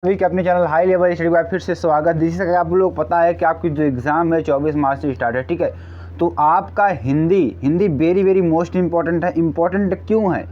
अभी के अपने चैनल हाई लेवल स्टडी का फिर से स्वागत। जैसे कि आप लोग पता है कि आपकी जो एग्ज़ाम है 24 मार्च से स्टार्ट है, ठीक है। तो आपका हिंदी वेरी मोस्ट इंपॉर्टेंट है। इम्पॉर्टेंट क्यों है?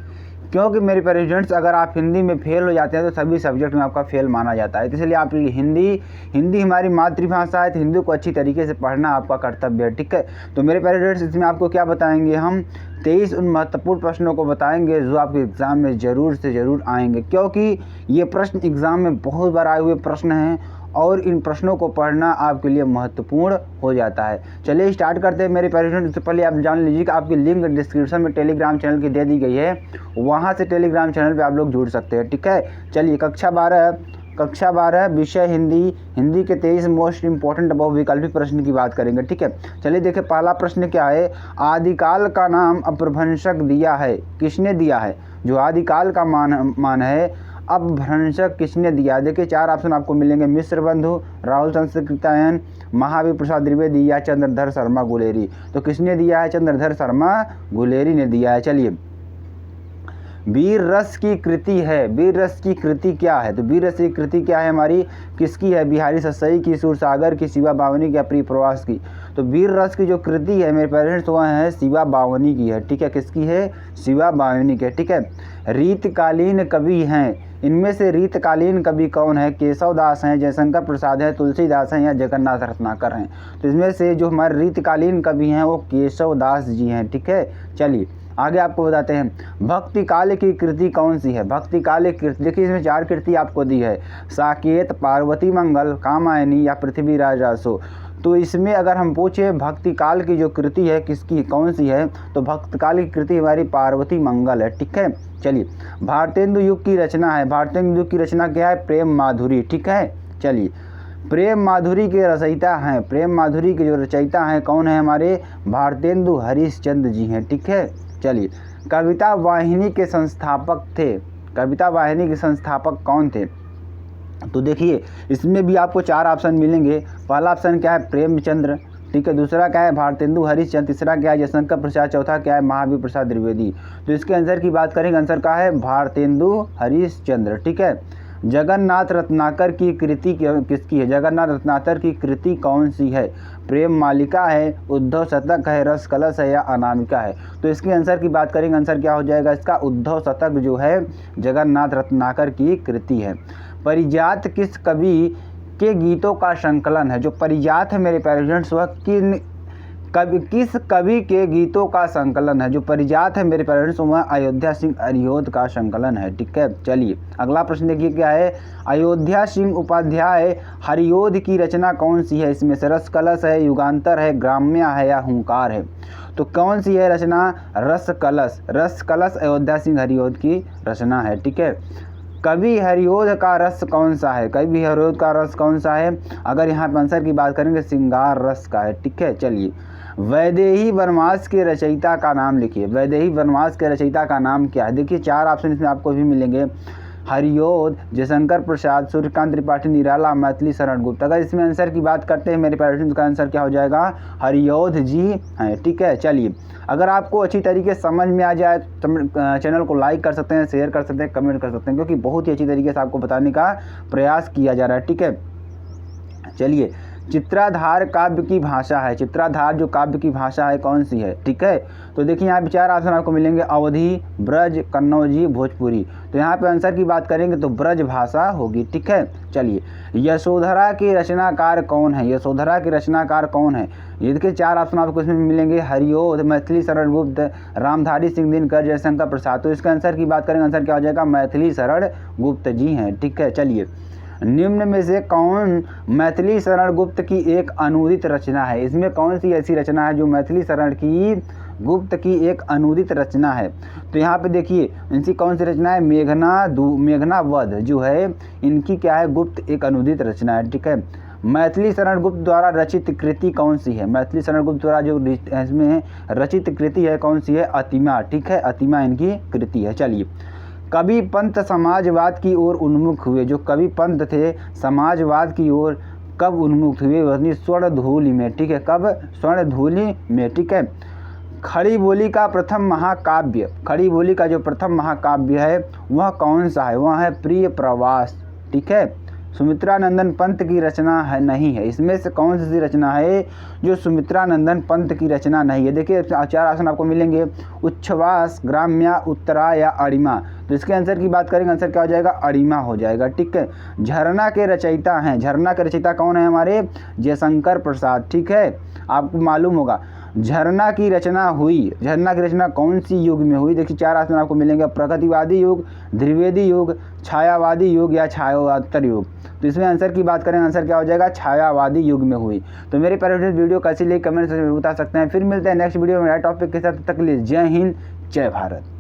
क्योंकि मेरे पेरेंट्स, अगर आप हिंदी में फेल हो जाते हैं तो सभी सब्जेक्ट में आपका फेल माना जाता है। तो इसलिए आप हिंदी हमारी मातृभाषा है, तो हिंदी को अच्छी तरीके से पढ़ना आपका कर्तव्य है, ठीक है। तो मेरे पेरेंट्स, इसमें आपको क्या बताएंगे, हम 23 उन महत्वपूर्ण प्रश्नों को बताएंगे जो आपके एग्ज़ाम में ज़रूर से ज़रूर आएंगे, क्योंकि ये प्रश्न एग्ज़ाम में बहुत बार आए हुए प्रश्न हैं और इन प्रश्नों को पढ़ना आपके लिए महत्वपूर्ण हो जाता है। चलिए स्टार्ट करते हैं मेरे पेरेंट्स। उससे पहले आप जान लीजिए कि आपकी लिंक डिस्क्रिप्शन में टेलीग्राम चैनल की दे दी गई है, वहाँ से टेलीग्राम चैनल पे आप लोग जुड़ सकते हैं, ठीक है। चलिए कक्षा 12 विषय हिंदी के 23 मोस्ट इंपॉर्टेंट बहुविकल्पी प्रश्न की बात करेंगे, ठीक है। चलिए देखिए, पहला प्रश्न क्या है। आदिकाल का नाम अपभ्रंशक दिया है, किसने दिया है? जो आदिकाल का मान है, अपभ्रंशक किसने दिया? देखिए 4 ऑप्शन आपको मिलेंगे, मिश्र बंधु, राहुल संस्कृतायन, महावीर प्रसाद द्विवेदी या चंद्रधर शर्मा गुलेरी। तो किसने दिया है? चंद्रधर शर्मा गुलेरी ने दिया है। चलिए, वीर रस की कृति है, वीर रस की कृति क्या है? तो वीर रस की कृति क्या है हमारी, किसकी है? बिहारी सस्सई की, सूरसागर की, शिवा बावनी की या प्रिय प्रवास की? तो वीर रस की जो कृति है मेरे पेरेंट्स, वह है शिवा बावनी की है, ठीक है। किसकी है? शिवा बावनी की है, ठीक है। रीतकालीन कवि हैं, इनमें से रीतकालीन कवि कौन है? केशव दास हैं, जयशंकर प्रसाद है, तुलसीदास हैं या जगन्नाथ रत्नाकर हैं? तो इसमें से जो हमारे रीतकालीन कवि हैं वो केशव दास जी हैं, ठीक है। चलिए आगे आपको बताते हैं, भक्ति काल की कृति कौन सी है? भक्ति काल की कृति, देखिए इसमें 4 कृति आपको दी है, साकेत, पार्वती मंगल, कामायनी या पृथ्वीराज रासो। तो इसमें अगर हम पूछे भक्ति काल की जो कृति है किसकी, कौन सी है, तो भक्ति काल की कृति हमारी पार्वती मंगल है, ठीक है। चलिए, भारतेंदु युग की रचना है, भारतेंदु युग की रचना क्या है? प्रेम माधुरी, ठीक है। चलिए, प्रेम माधुरी के रचयिता हैं, प्रेम माधुरी के जो रचयिता हैं कौन है? हमारे भारतेंदु हरिश्चंद्र जी हैं, ठीक है। चलिए, कविता वाहिनी के संस्थापक थे, कविता वाहिनी के संस्थापक कौन थे? तो देखिए इसमें भी आपको 4 ऑप्शन मिलेंगे। पहला ऑप्शन क्या है? प्रेमचंद्र, ठीक है। दूसरा क्या है? भारतेंदु हरिश्चंद्र। तीसरा क्या है? जयशंकर प्रसाद। चौथा क्या है? महावीर प्रसाद द्विवेदी। तो इसके आंसर की बात करेंगे, आंसर क्या है? भारतेंदु हरिश्चंद्र, ठीक है। जगन्नाथ रत्नाकर की कृति किसकी है? जगन्नाथ रत्नाकर की कृति कौन सी है? प्रेम मालिका है, उद्धव शतक है, रस कलश है या अनामिका है? तो इसके आंसर की बात करेंगे, आंसर क्या हो जाएगा इसका? उद्धव शतक जो है जगन्नाथ रत्नाकर की कृति है। परिजात किस कवि के गीतों का संकलन है? जो परिजात है मेरे पेरेंट्स, वह किस कवि के गीतों का संकलन है? जो परिजात है मेरे पेरेंट्स, वह अयोध्या सिंह हरिओद का संकलन है, ठीक है। चलिए अगला प्रश्न देखिए क्या है। अयोध्या सिंह उपाध्याय हरिओद की रचना कौन सी है? इसमें से रस कलश है, युगांतर है, ग्राम्य है या हुंकार है? तो कौन सी है रचना? रस कलश, रस कलश अयोध्या सिंह हरिओद की रचना है, ठीक है। कवि हरिओद का रस कौन सा है? कवि हरिओद का रस कौन सा है? अगर यहाँ पर आंसर की बात करेंगे, श्रृंगार रस का है, ठीक है। चलिए, वैदेही वनवास के रचयिता का नाम लिखिए, वैदेही वनवास के रचयिता का नाम क्या है? देखिए 4 ऑप्शन इसमें आपको भी मिलेंगे, हरिओद, जयशंकर प्रसाद, सूर्यकांत त्रिपाठी, निराला, मैथिली शरण गुप्त। अगर इसमें आंसर की बात करते हैं मेरे पेरेंट्स, का आंसर क्या हो जाएगा? हरिओद जी हैं, ठीक है। चलिए, अगर आपको अच्छी तरीके से समझ में आ जाए तो चैनल को लाइक कर सकते हैं, शेयर कर सकते हैं, कमेंट कर सकते हैं, क्योंकि बहुत ही अच्छी तरीके से आपको बताने का प्रयास किया जा रहा है, ठीक है। चलिए, चित्राधार काव्य की भाषा है, चित्राधार जो काव्य की भाषा है कौन सी है, ठीक है। तो देखिए यहाँ पे 4 ऑप्शन आपको मिलेंगे, अवधी, ब्रज, कन्नौजी, भोजपुरी। तो यहाँ पे आंसर की बात करेंगे तो ब्रज भाषा होगी, ठीक है। चलिए, यशोधरा के रचनाकार कौन है? यशोधरा के रचनाकार कौन है? ये देखिए 4 ऑप्शन आपको इसमें मिलेंगे, हरिओद, मैथिली शरण गुप्त, रामधारी सिंह दिनकर, जयशंकर प्रसाद। तो इसका आंसर की बात करेंगे, आंसर क्या हो जाएगा? मैथिली शरण गुप्त जी हैं, ठीक है। चलिए, निम्न में से कौन मैथिली शरण गुप्त की एक अनुदित रचना है? इसमें कौन सी ऐसी रचना है जो मैथिली शरण की गुप्त की एक अनुदित रचना है? तो यहाँ पे देखिए इनकी कौन सी रचना है? मेघना वध जो है इनकी क्या है? गुप्त एक अनुदित रचना है, ठीक है। मैथिली शरण गुप्त द्वारा रचित कृति कौन सी है? मैथिली शरण गुप्त द्वारा जो इसमें रचित कृति है कौन सी है? अतिमा, ठीक है, अतिमा इनकी कृति है। चलिए, कवि पंत समाजवाद की ओर उन्मुख हुए, जो कवि पंत थे समाजवाद की ओर कब उन्मुख हुए? वही स्वर्णधूलि में, ठीक है। कब? स्वर्णधूलि में, ठीक है। खड़ी बोली का प्रथम महाकाव्य, खड़ी बोली का जो प्रथम महाकाव्य है वह कौन सा है? वह है प्रिय प्रवास, ठीक है। सुमित्रा नंदन पंत की रचना है नहीं है। इसमें से कौन सी रचना है जो सुमित्रा नंदन पंत की रचना नहीं है? देखिए 4 ऑप्शन आपको मिलेंगे, उच्छ्वास, ग्राम्या, उत्तरा या अरिमा। तो इसके आंसर की बात करेंगे, आंसर क्या हो जाएगा? अरिमा हो जाएगा। ठीक है। झरना के रचयिता हैं, झरना के रचयिता कौन है? हमारे जयशंकर प्रसाद। ठीक है, आपको मालूम होगा। झरना की रचना हुई, झरना की रचना कौन सी युग में हुई? देखिए 4 ऑप्शन आपको मिलेंगे, प्रगतिवादी युग, द्विवेदी युग, छायावादी युग या छायोत्तर युग। तो इसमें आंसर की बात करें, आंसर क्या हो जाएगा? छायावादी युग में हुई। तो मेरे प्यारे वीडियो कैसी लगी कमेंट से बता सकते हैं। फिर मिलते हैं नेक्स्ट वीडियो में नए टॉपिक के साथ। तक के लिए जय हिंद, जय भारत।